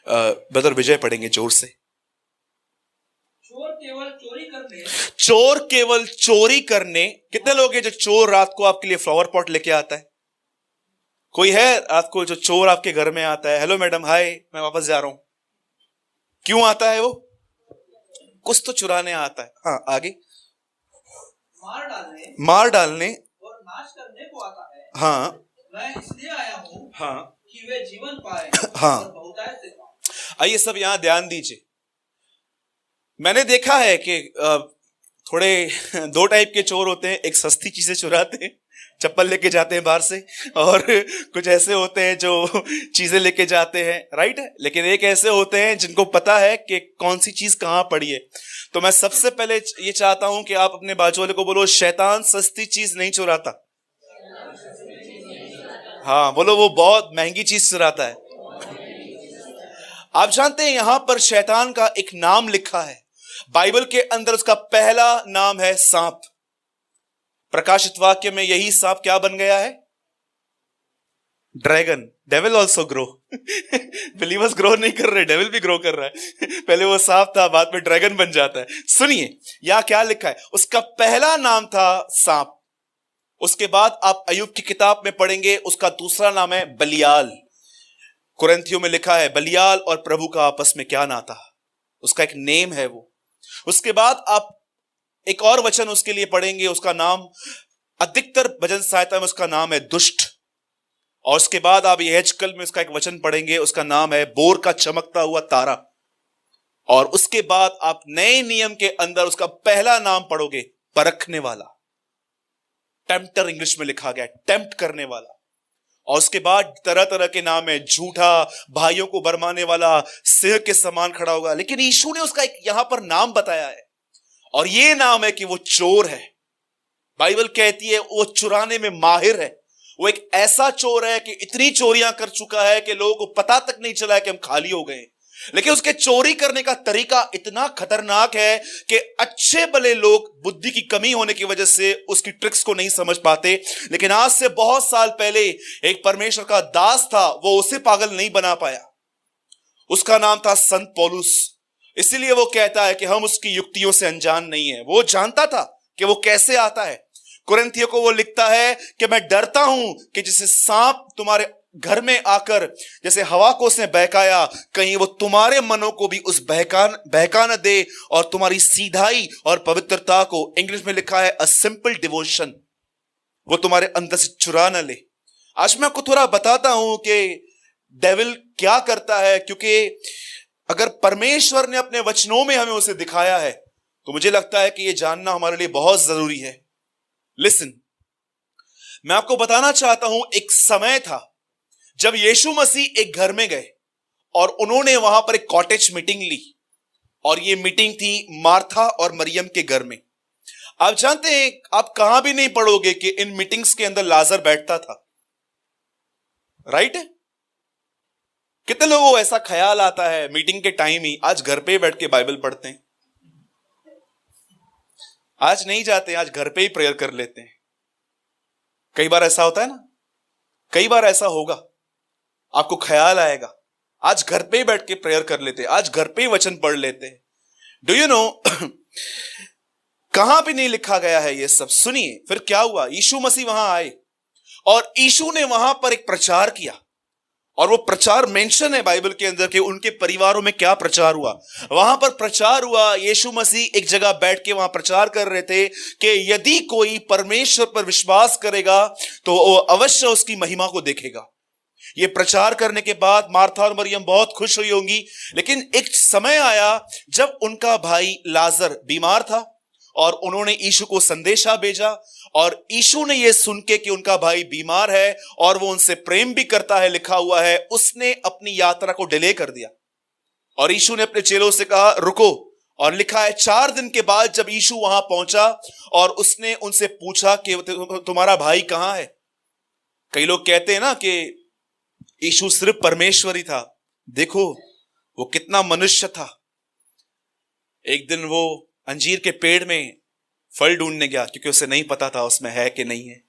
Brother विजय पढ़ेंगे जोर से। चोर केवल चोरी करने, चोर केवल चोरी करने। कितने लोग हैं जो चोर रात को आपके लिए फ्लावर पॉट लेके आता है? कोई है रात को जो चोर आपके घर में आता है? हेलो मैडम, हाय, मैं वापस जा रहा हूं। क्यों आता है वो? कुछ तो चुराने आता है। हाँ, आगे। मार डालने और नाश करने को आता है। हाँ, मैं इसलिए आया हूँ, हाँ, कि वे जीवन पाए, हाँ। और बहुतायत से पाएं। आइए सब यहां ध्यान दीजिए। मैंने देखा है कि थोड़े दो टाइप के चोर होते हैं। एक सस्ती चीजें चुराते हैं, चप्पल लेके जाते हैं बाहर से, और कुछ ऐसे होते हैं जो चीजें लेके जाते हैं, राइट है। लेकिन एक ऐसे होते हैं जिनको पता है कि कौन सी चीज कहां पड़ी है। तो मैं सबसे पहले ये चाहता हूं कि आप अपने बाजू वाले को बोलो, शैतान सस्ती चीज नहीं चुराता। हाँ बोलो, वो बहुत महंगी चीज चुराता है। आप जानते हैं यहां पर शैतान का एक नाम लिखा है बाइबल के अंदर। उसका पहला नाम है सांप। प्रकाशित वाक्य में यही सांप क्या बन गया है? Dragon. Devil also grow. Believers grow नहीं कर रहे, डेविल भी ग्रो कर रहा है। पहले वो सांप था, बाद में ड्रैगन बन जाता है। सुनिए यहां क्या लिखा है, उसका पहला नाम था सांप। उसके बाद आप अय्यूब की किताब में पढ़ेंगे, उसका दूसरा नाम है बलियाल। कुरिन्थियों में लिखा है बलियाल और प्रभु का आपस में क्या नाता, उसका एक नेम है वो। उसके बाद आप एक और वचन उसके लिए पढ़ेंगे, उसका नाम अधिकतर भजन सहायता में उसका नाम है दुष्ट। और उसके बाद आप यहेजकल में उसका एक वचन पढ़ेंगे, उसका नाम है बोर का चमकता हुआ तारा। और उसके बाद आप नए नियम के अंदर उसका पहला नाम पढ़ोगे, परखने वाला। टेम्पटर इंग्लिश में लिखा गया, टेम्प्ट करने वाला। और उसके बाद तरह तरह के नाम है, झूठा, भाइयों को बरमाने वाला, सिंह के समान खड़ा होगा। लेकिन यीशु ने उसका एक यहां पर नाम बताया है, और यह नाम है कि वो चोर है। बाइबल कहती है वो चुराने में माहिर है। वो एक ऐसा चोर है कि इतनी चोरियां कर चुका है कि लोगों को पता तक नहीं चला है कि हम खाली हो गए। लेकिन उसके चोरी करने का तरीका इतना खतरनाक है कि अच्छे भले लोग बुद्धि की कमी होने की वजह से उसकी ट्रिक्स को नहीं समझ पाते। लेकिन आज से बहुत साल पहले एक परमेश्वर का दास था, वो उसे पागल नहीं बना पाया। उसका नाम था संत पौलुस। इसीलिए वो कहता है कि हम उसकी युक्तियों से अनजान नहीं है। वो जानता था कि वो कैसे आता है। कुरिन्थियों को वो लिखता है कि मैं डरता हूं कि जैसे सांप तुम्हारे घर में आकर जैसे हवा को उसने बहकाया, कहीं वो तुम्हारे मनों को भी उस बहका न दे, और तुम्हारी सीधाई और पवित्रता को, इंग्लिश में लिखा है अ सिंपल डिवोशन, वो तुम्हारे अंदर से चुरा न ले। आज मैं आपको थोड़ा बताता हूं कि डेविल क्या करता है, क्योंकि अगर परमेश्वर ने अपने वचनों में हमें उसे दिखाया है तो मुझे लगता है कि यह जानना हमारे लिए बहुत जरूरी है। लिसन, मैं आपको बताना चाहता हूं, एक समय था जब यीशु मसीह एक घर में गए और उन्होंने वहां पर एक कॉटेज मीटिंग ली, और यह मीटिंग थी मार्था और मरियम के घर में। आप जानते हैं, आप कहां भी नहीं पढ़ोगे कि इन मीटिंग्स के अंदर लाजर बैठता था, राइट? कितने लोगों को ऐसा ख्याल आता है मीटिंग के टाइम ही, आज घर पे ही बैठ के बाइबल पढ़ते हैं, आज नहीं जाते, आज घर पे ही प्रेयर कर लेते हैं। कई बार ऐसा होता है ना, कई बार ऐसा होगा, आपको ख्याल आएगा आज घर पे ही बैठ के प्रेयर कर लेते, आज घर पे ही वचन पढ़ लेते हैं। डू यू नो कहां भी नहीं लिखा गया है ये सब। सुनिए फिर क्या हुआ। यीशु मसीह वहां आए और यीशु ने वहां पर एक प्रचार किया, और वो प्रचार मेंशन है बाइबल के अंदर कि उनके परिवारों में क्या प्रचार हुआ। वहां पर प्रचार हुआ, यीशु मसीह एक जगह बैठ के वहां प्रचार कर रहे थे कि यदि कोई परमेश्वर पर विश्वास करेगा तो वो अवश्य उसकी महिमा को देखेगा। ये प्रचार करने के बाद मार्था और मरियम बहुत खुश हुई होंगी। लेकिन एक समय आया जब उनका भाई लाजर बीमार था, और उन्होंने यीशु को संदेशा भेजा, और यीशु ने यह सुन के कि उनका भाई बीमार है और वो उनसे प्रेम भी करता है, लिखा हुआ है, उसने अपनी यात्रा को डिले कर दिया। और यीशु ने अपने चेलों से कहा रुको, और लिखा है 4 दिन के बाद जब यीशु वहां पहुंचा और उसने उनसे पूछा कि तुम्हारा भाई कहां है। कई लोग कहते हैं ना कि यीशु सिर्फ परमेश्वर ही था, देखो वो कितना मनुष्य था। एक दिन वो अंजीर के पेड़ में फल ढूंढने गया, क्योंकि उसे नहीं पता था उसमें है कि नहीं है।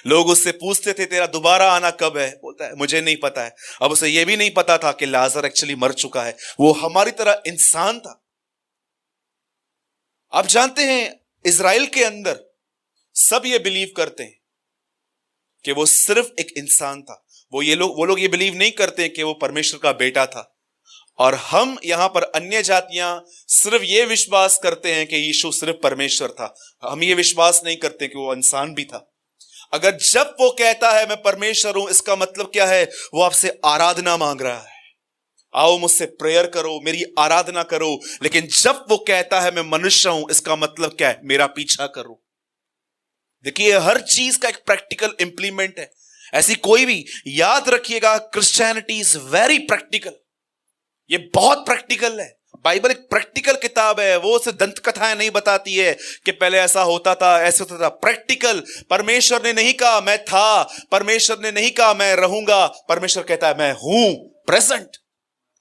लोग उससे पूछते थे तेरा दोबारा आना कब है, बोलता है मुझे नहीं पता है। अब उसे यह भी नहीं पता था कि लाजर एक्चुअली मर चुका है, वो हमारी तरह इंसान था। आप जानते हैं इजराइल के अंदर सब ये बिलीव करते हैं कि वो सिर्फ एक इंसान था। वो लोग ये बिलीव नहीं करते कि वो परमेश्वर का बेटा था। और हम यहां पर अन्य जातियां सिर्फ ये विश्वास करते हैं कि यीशु सिर्फ परमेश्वर था। हम ये विश्वास नहीं करते कि वो इंसान भी था। अगर जब वो कहता है मैं परमेश्वर हूं, इसका मतलब क्या है? वो आपसे आराधना मांग रहा है, आओ मुझसे प्रेयर करो, मेरी आराधना करो। लेकिन जब वो कहता है मैं मनुष्य हूं, इसका मतलब क्या है? मेरा पीछा करो। देखिए, हर चीज का एक प्रैक्टिकल इंप्लीमेंट है। ऐसी कोई भी, याद रखिएगा, क्रिश्चियनिटी इज वेरी प्रैक्टिकल। ये बहुत प्रैक्टिकल है। बाइबल एक प्रैक्टिकल किताब है। वो उसे दंत कथाएं नहीं बताती है कि पहले ऐसा होता था, ऐसे होता था। प्रैक्टिकल। परमेश्वर ने नहीं कहा मैं था, परमेश्वर ने नहीं कहा मैं रहूंगा, परमेश्वर कहता है मैं हूं, present.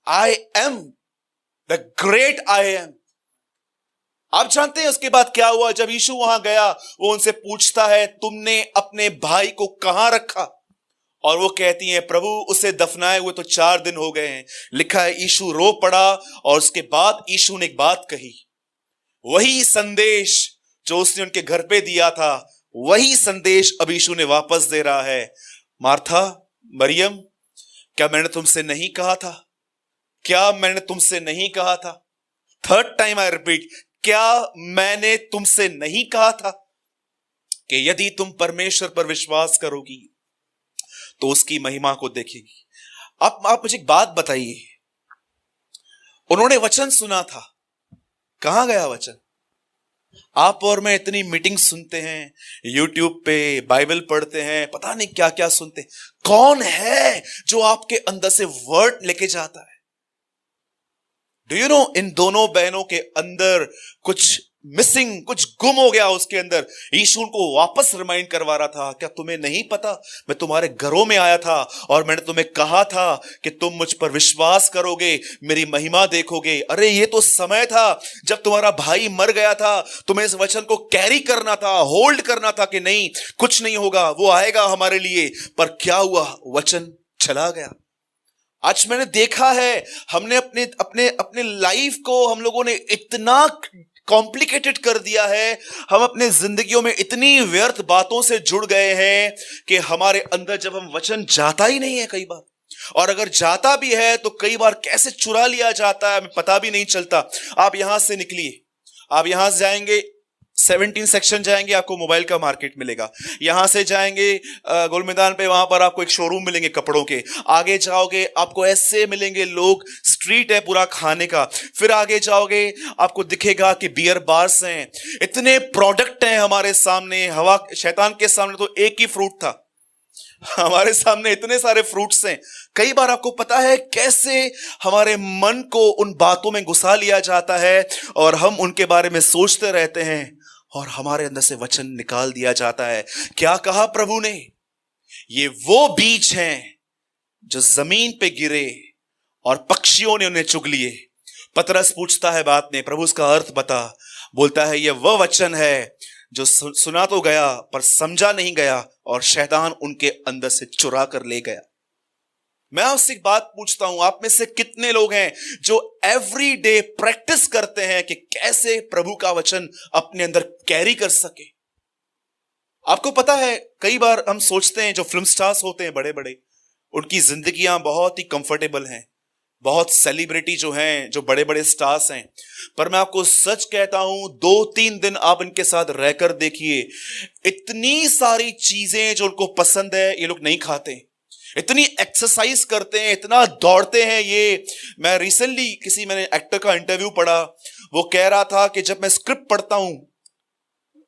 I am the great I am. आप जानते हैं उसके बाद क्या हुआ? जब यीशु वहां गया, वो उनसे पूछता है तुमने अपने भाई को कहां रखा? और वो कहती हैं प्रभु उसे दफनाए हुए तो 4 दिन हो गए हैं। लिखा है यीशु रो पड़ा और उसके बाद यीशु ने एक बात कही। वही संदेश जो उसने उनके घर पे दिया था, वही संदेश अब यीशु ने वापस दे रहा है। मार्था, मरियम, क्या मैंने तुमसे नहीं कहा था? क्या मैंने तुमसे नहीं कहा था? 3rd टाइम आई रिपीट, क्या मैंने तुमसे नहीं कहा था कि यदि तुम परमेश्वर पर विश्वास करोगी तो उसकी महिमा को देखेगी? आप मुझे एक बात बताइए, उन्होंने वचन सुना था, कहां गया वचन? आप और मैं इतनी मीटिंग सुनते हैं, यूट्यूब पे बाइबल पढ़ते हैं, पता नहीं क्या क्या सुनते हैं। कौन है जो आपके अंदर से वर्ड लेके जाता है? डू यू नो, इन दोनों बहनों के अंदर कुछ मिसिंग, कुछ गुम हो गया उसके अंदर। यीशु उनको वापस रिमाइंड करवा रहा था, क्या तुम्हें नहीं पता मैं तुम्हारे घरों में आया था और मैंने तुम्हें कहा था कि तुम मुझ पर विश्वास करोगे, मेरी महिमा देखोगे। अरे ये तो समय था जब तुम्हारा भाई मर गया था, तुम्हें इस वचन को कैरी करना था, होल्ड करना था कि नहीं कुछ नहीं होगा, वो आएगा हमारे लिए। पर क्या हुआ? वचन चला गया। आज मैंने देखा है, हमने अपने अपने अपने लाइफ को हम लोगों ने इतना कॉम्प्लिकेटेड कर दिया है। हम अपने जिंदगियों में इतनी व्यर्थ बातों से जुड़ गए हैं कि हमारे अंदर जब हम वचन जाता ही नहीं है कई बार, और अगर जाता भी है तो कई बार कैसे चुरा लिया जाता है हमें पता भी नहीं चलता। आप यहां से निकलिए, आप यहां से जाएंगे 17 सेक्शन जाएंगे, आपको मोबाइल का मार्केट मिलेगा। यहां से जाएंगे गोल मैदान पे, वहां पर आपको एक शोरूम मिलेंगे कपड़ों के। आगे जाओगे आपको ऐसे मिलेंगे लोग, स्ट्रीट है पूरा खाने का। फिर आगे जाओगे आपको दिखेगा कि बियर बार्स हैं, इतने प्रोडक्ट हैं हमारे सामने। हवा, शैतान के सामने तो एक ही फ्रूट था, हमारे सामने इतने सारे फ्रूट्स हैं। कई बार आपको पता है कैसे हमारे मन को उन बातों में घुसा लिया जाता है और हम उनके बारे में सोचते रहते हैं और हमारे अंदर से वचन निकाल दिया जाता है। क्या कहा प्रभु ने? ये वो बीज हैं जो जमीन पे गिरे और पक्षियों ने उन्हें चुग लिए। पतरस पूछता है बाद में, प्रभु उसका अर्थ बता। बोलता है ये वह वचन है जो सुना तो गया पर समझा नहीं गया और शैतान उनके अंदर से चुरा कर ले गया। मैं आपसे एक बात पूछता हूं, आप में से कितने लोग हैं जो एवरी डे प्रैक्टिस करते हैं कि कैसे प्रभु का वचन अपने अंदर कैरी कर सके? आपको पता है कई बार हम सोचते हैं जो फिल्म स्टार्स होते हैं बड़े बड़े, उनकी जिंदगियां बहुत ही कंफर्टेबल हैं, बहुत सेलिब्रिटी जो हैं, जो बड़े बड़े स्टार्स हैं। पर मैं आपको सच कहता हूं, 2-3 दिन आप इनके साथ रहकर देखिए, इतनी सारी चीजें जो उनको पसंद है ये लोग नहीं खाते। इतनी एक्सरसाइज करते हैं, इतना दौड़ते हैं ये। मैं रिसेंटली मैंने एक्टर का इंटरव्यू पढ़ा, वो कह रहा था कि जब मैं स्क्रिप्ट पढ़ता हूं,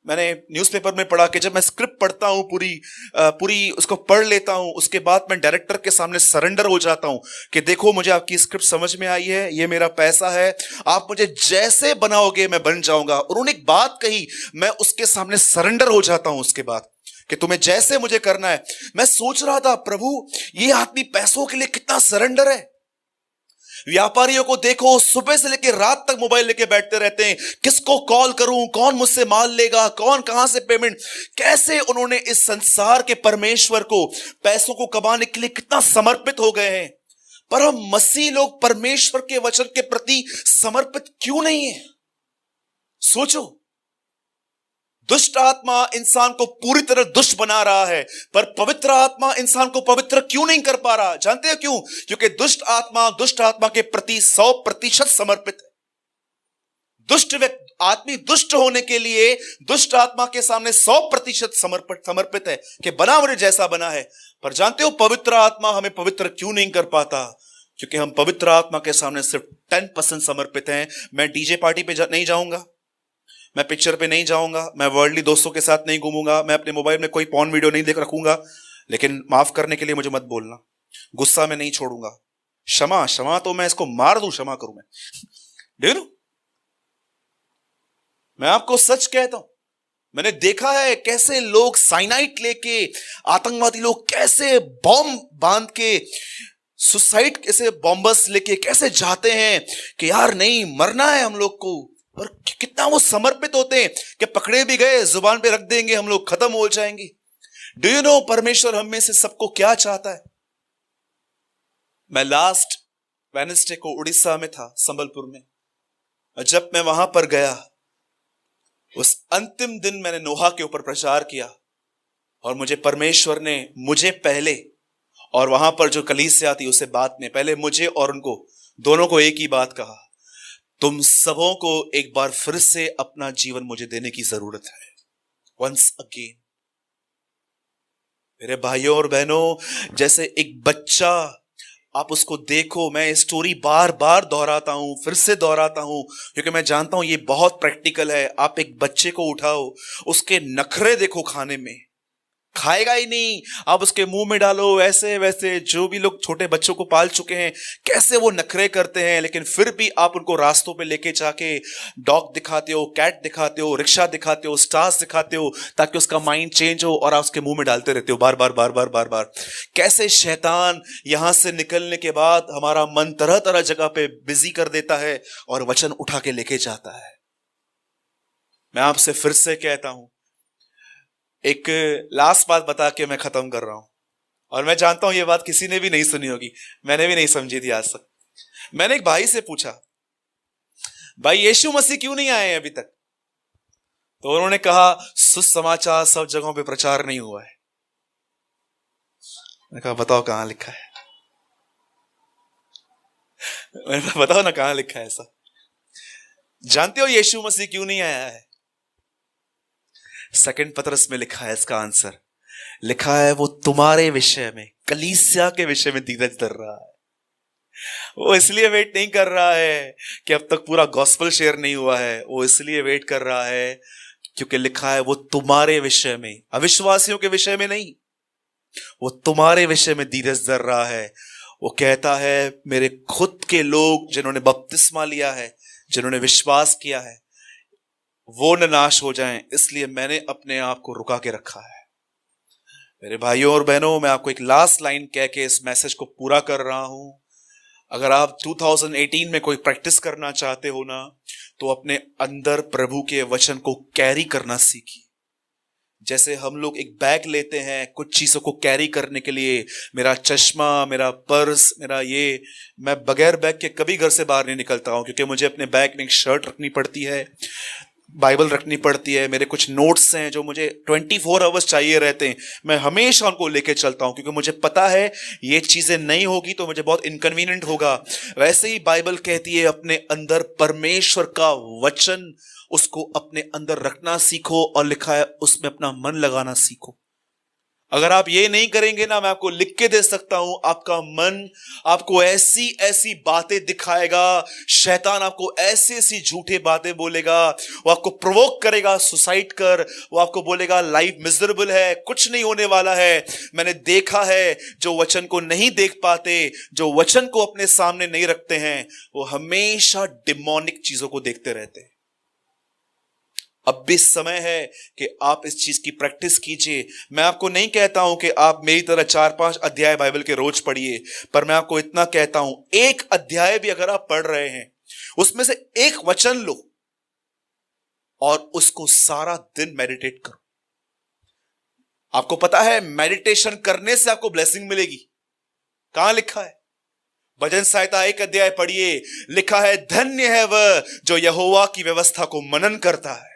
मैंने न्यूज़पेपर में पढ़ा कि जब मैं स्क्रिप्ट पढ़ता हूं पूरी उसको पढ़ लेता हूं, उसके बाद मैं डायरेक्टर के सामने सरेंडर हो जाता हूं कि देखो मुझे आपकी स्क्रिप्ट समझ में आई है, ये मेरा पैसा है, आप मुझे जैसे बनाओगे मैं बन जाऊंगा। उन्होंने एक बात कही, मैं उसके सामने सरेंडर हो जाता हूं उसके बाद कि तुम्हें जैसे मुझे करना है। मैं सोच रहा था प्रभु ये आदमी पैसों के लिए कितना सरेंडर है। व्यापारियों को देखो, सुबह से लेकर रात तक मोबाइल लेके बैठते रहते हैं, किसको कॉल करूं, कौन मुझसे माल लेगा, कौन कहां से पेमेंट। कैसे उन्होंने इस संसार के परमेश्वर को, पैसों को कमाने के लिए कितना समर्पित हो गए हैं। पर हम मसीह लोग परमेश्वर के वचन के प्रति समर्पित क्यों नहीं है? सोचो, दुष्ट आत्मा इंसान को पूरी तरह दुष्ट बना रहा है, पर पवित्र आत्मा इंसान को पवित्र क्यों नहीं कर पा रहा? जानते हैं क्यों? क्योंकि दुष्ट आत्मा के प्रति 100% समर्पित है। दुष्ट आदमी दुष्ट होने के लिए दुष्ट आत्मा के सामने 100% समर्पित है कि बना मुझे जैसा बना है। पर जानते हो, पवित्र आत्मा हमें पवित्र क्यों नहीं कर पाता? क्योंकि हम पवित्र आत्मा के सामने सिर्फ 10% समर्पित हैं। मैं डीजे पार्टी पे नहीं जाऊंगा, मैं पिक्चर पे नहीं जाऊंगा, मैं वर्ल्डली दोस्तों के साथ नहीं घूमूंगा, मैं अपने मोबाइल में कोई पॉर्न वीडियो नहीं देख रखूंगा। लेकिन माफ करने के लिए मुझे मत बोलना, गुस्सा में नहीं छोड़ूंगा, क्षमा तो मैं इसको मार दूं, क्षमा करूं मैं। देखो, मैं आपको सच कहता हूं, मैंने देखा है कैसे लोग साइनाइड लेके, आतंकवादी लोग कैसे बॉम्ब बांध के, सुसाइड कैसे बॉम्बर्स लेके कैसे जाते हैं कि यार नहीं मरना है हम लोग को। और कितना वो समर्पित होते हैं कि पकड़े भी गए, जुबान पे रख देंगे, हम लोग खत्म हो जाएंगे। डू यू नो परमेश्वर हम में से सबको क्या चाहता है? मैं लास्ट वेडनेसडे को उड़ीसा में था, संबलपुर में। और जब मैं वहां पर गया, उस अंतिम दिन मैंने नोहा के ऊपर प्रचार किया, और मुझे परमेश्वर ने, मुझे पहले और वहां पर जो कलीसिया थी उसे बाद में, पहले मुझे और उनको दोनों को एक ही बात कहा, तुम सबों को एक बार फिर से अपना जीवन मुझे देने की जरूरत है, वंस अगेन। मेरे भाइयों और बहनों, जैसे एक बच्चा, आप उसको देखो, मैं स्टोरी बार बार दोहराता हूं, फिर से दोहराता हूं, क्योंकि मैं जानता हूं ये बहुत प्रैक्टिकल है। आप एक बच्चे को उठाओ, उसके नखरे देखो, खाने में खाएगा ही नहीं, आप उसके मुंह में डालो, ऐसे वैसे, जो भी लोग छोटे बच्चों को पाल चुके हैं कैसे वो नखरे करते हैं, लेकिन फिर भी आप उनको रास्तों पे लेके जाके डॉग दिखाते हो, कैट दिखाते हो, रिक्शा दिखाते हो, स्टार्स दिखाते हो, ताकि उसका माइंड चेंज हो, और आप उसके मुंह में डालते रहते हो बार बार बार बार बार बार। कैसे शैतान यहां से निकलने के बाद हमारा मन तरह तरह जगह पे बिजी कर देता है और वचन उठा के लेके जाता है। मैं आपसे फिर से कहता हूं, एक लास्ट बात बता के मैं खत्म कर रहा हूं, और मैं जानता हूं ये बात किसी ने भी नहीं सुनी होगी, मैंने भी नहीं समझी थी आज तक। मैंने एक भाई से पूछा, भाई यीशु मसीह क्यों नहीं आए अभी तक? तो उन्होंने कहा, सुसमाचार सब जगहों पे प्रचार नहीं हुआ है। मैंने कहा बताओ कहां लिखा है? मैंने कहा बताओ ना कहां लिखा है ऐसा। जानते हो यीशु मसीह क्यों नहीं आया है? सेकंड पतरस में लिखा है इसका आंसर, लिखा है वो तुम्हारे विषय में, कलीसिया के विषय में धीरज धर रहा है। वो इसलिए वेट नहीं कर रहा है कि अब तक पूरा गॉस्पेल शेयर नहीं हुआ है, वो इसलिए वेट कर रहा है क्योंकि लिखा है वो तुम्हारे विषय में, अविश्वासियों के विषय में नहीं, वो तुम्हारे विषय में धीरज धर रहा है। वो कहता है मेरे खुद के लोग जिन्होंने बपतिस्मा लिया है, जिन्होंने विश्वास किया है, वो न नाश हो जाएं, इसलिए मैंने अपने आप को रुका के रखा है। मेरे भाइयों और बहनों, मैं आपको एक लास्ट लाइन कह के इस मैसेज को पूरा कर रहा हूं। अगर आप 2018 में कोई प्रैक्टिस करना चाहते हो ना, तो अपने अंदर प्रभु के वचन को कैरी करना सीखिए। जैसे हम लोग एक बैग लेते हैं कुछ चीजों को कैरी करने के लिए, मेरा चश्मा, मेरा पर्स, मेरा ये, मैं बगैर बैग के कभी घर से बाहर नहीं निकलता हूं, क्योंकि मुझे अपने बैग में एक शर्ट रखनी पड़ती है, बाइबल रखनी पड़ती है, मेरे कुछ नोट्स हैं जो मुझे 24 आवर्स चाहिए रहते हैं, मैं हमेशा उनको लेके चलता हूं, क्योंकि मुझे पता है ये चीजें नहीं होगी तो मुझे बहुत इनकन्वीनियंट होगा। वैसे ही बाइबल कहती है अपने अंदर परमेश्वर का वचन, उसको अपने अंदर रखना सीखो, और लिखा है उसमें अपना मन लगाना सीखो। अगर आप ये नहीं करेंगे ना, मैं आपको लिख के दे सकता हूं, आपका मन आपको ऐसी ऐसी बातें दिखाएगा, शैतान आपको ऐसी ऐसी झूठी बातें बोलेगा, वो आपको प्रोवोक करेगा सुसाइड कर, वो आपको बोलेगा लाइफ मिजरेबल है, कुछ नहीं होने वाला है। मैंने देखा है जो वचन को नहीं देख पाते, जो वचन को अपने सामने नहीं रखते हैं, वो हमेशा डिमोनिक चीजों को देखते रहते हैं। अब भी समय है कि आप इस चीज की प्रैक्टिस कीजिए। मैं आपको नहीं कहता हूं कि आप मेरी तरह 4-5 अध्याय बाइबल के रोज पढ़िए, पर मैं आपको इतना कहता हूं, एक अध्याय भी अगर आप पढ़ रहे हैं, उसमें से एक वचन लो और उसको सारा दिन मेडिटेट करो। आपको पता है मेडिटेशन करने से आपको ब्लेसिंग मिलेगी। कहां लिखा है? भजन संहिता 1 अध्याय पढ़िए, लिखा है धन्य है वह जो यहोवा की व्यवस्था को मनन करता है।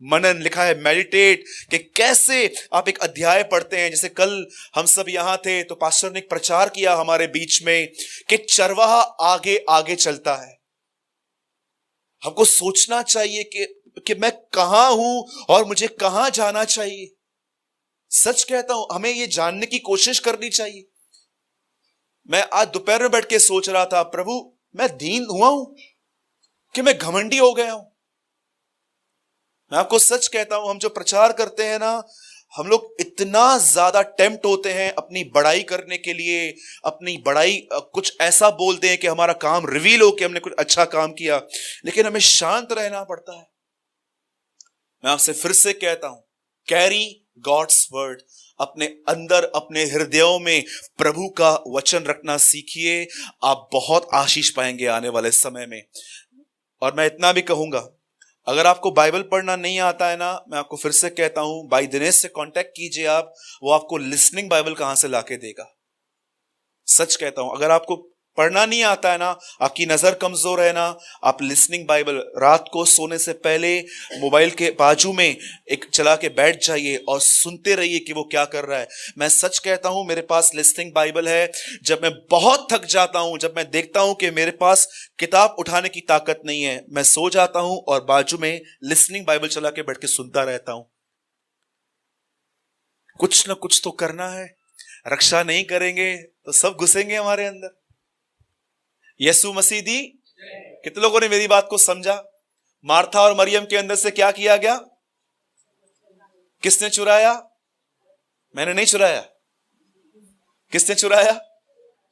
मनन लिखा है, मेडिटेट, कि कैसे आप एक अध्याय पढ़ते हैं। जैसे कल हम सब यहां थे तो पास्टर ने एक प्रचार किया हमारे बीच में कि चरवाहा आगे आगे चलता है। हमको सोचना चाहिए कि मैं कहां हूं और मुझे कहां जाना चाहिए। सच कहता हूं, हमें यह जानने की कोशिश करनी चाहिए। मैं आज दोपहर में बैठ के सोच रहा था, प्रभु मैं दीन हुआ हूं कि मैं घमंडी हो गया हूं। मैं आपको सच कहता हूं, हम जो प्रचार करते हैं ना, हम लोग इतना ज्यादा टेम्प्ट होते हैं अपनी बड़ाई करने के लिए, अपनी बड़ाई कुछ ऐसा बोलते हैं कि हमारा काम रिवील हो कि हमने कुछ अच्छा काम किया, लेकिन हमें शांत रहना पड़ता है। मैं आपसे फिर से कहता हूं, कैरी गॉड्स वर्ड, अपने अंदर अपने हृदयों में प्रभु का वचन रखना सीखिए। आप बहुत आशीष पाएंगे आने वाले समय में। और मैं इतना भी कहूंगा, अगर आपको बाइबल पढ़ना नहीं आता है ना, मैं आपको फिर से कहता हूं, भाई दिनेश से कांटेक्ट कीजिए आप, वो आपको लिसनिंग बाइबल कहां से लाके देगा। सच कहता हूं, अगर आपको पढ़ना नहीं आता है ना, आपकी नजर कमजोर है ना, आप लिसनिंग बाइबल रात को सोने से पहले मोबाइल के बाजू में एक चला के बैठ जाइए और सुनते रहिए कि वो क्या कर रहा है। मैं सच कहता हूं, मेरे पास लिसनिंग बाइबल है। जब मैं बहुत थक जाता हूं, जब मैं देखता हूं कि मेरे पास किताब उठाने की ताकत नहीं है, मैं सो जाता हूं और बाजू में लिसनिंग बाइबल चला के बैठ के सुनता रहता हूं। कुछ ना कुछ तो करना है। रक्षा नहीं करेंगे तो सब घुसेंगे हमारे अंदर। यीशु मसीह दी। कितने लोगों ने मेरी बात को समझा? मार्था और मरियम के अंदर से क्या किया गया? किसने चुराया? मैंने नहीं चुराया। किसने चुराया?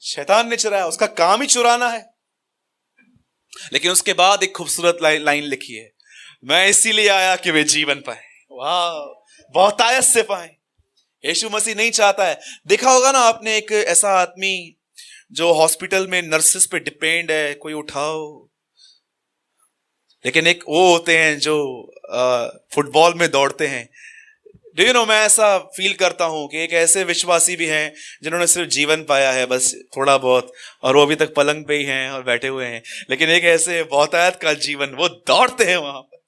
शैतान ने चुराया। उसका काम ही चुराना है। लेकिन उसके बाद एक खूबसूरत लाइन लिखी है, मैं इसीलिए आया कि वे जीवन पाए। वाह, बहुतायत से पाए। यीशु मसीह नहीं चाहता है। देखा होगा ना आपने, एक ऐसा आदमी जो हॉस्पिटल में नर्सेस पे डिपेंड है, कोई उठाओ, लेकिन एक वो होते हैं जो फुटबॉल में दौड़ते हैं। डू यू नो, मैं ऐसा फील करता हूं कि एक ऐसे विश्वासी भी हैं जिन्होंने सिर्फ जीवन पाया है, बस थोड़ा बहुत, और वो अभी तक पलंग पे ही हैं और बैठे हुए हैं। लेकिन एक ऐसे बहुतायत का जीवन, वो दौड़ते हैं वहां पर,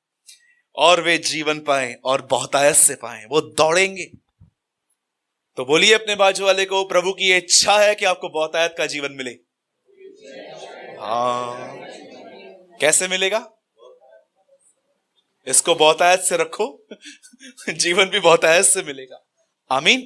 और वे जीवन पाए और बहुतायत से पाए, वो दौड़ेंगे। तो बोलिए अपने बाजू वाले को, प्रभु की इच्छा है कि आपको बहुतायत का जीवन मिले। हाँ, कैसे मिलेगा? इसको बहुतायत से रखो, जीवन भी बहुतायत से मिलेगा। आमीन।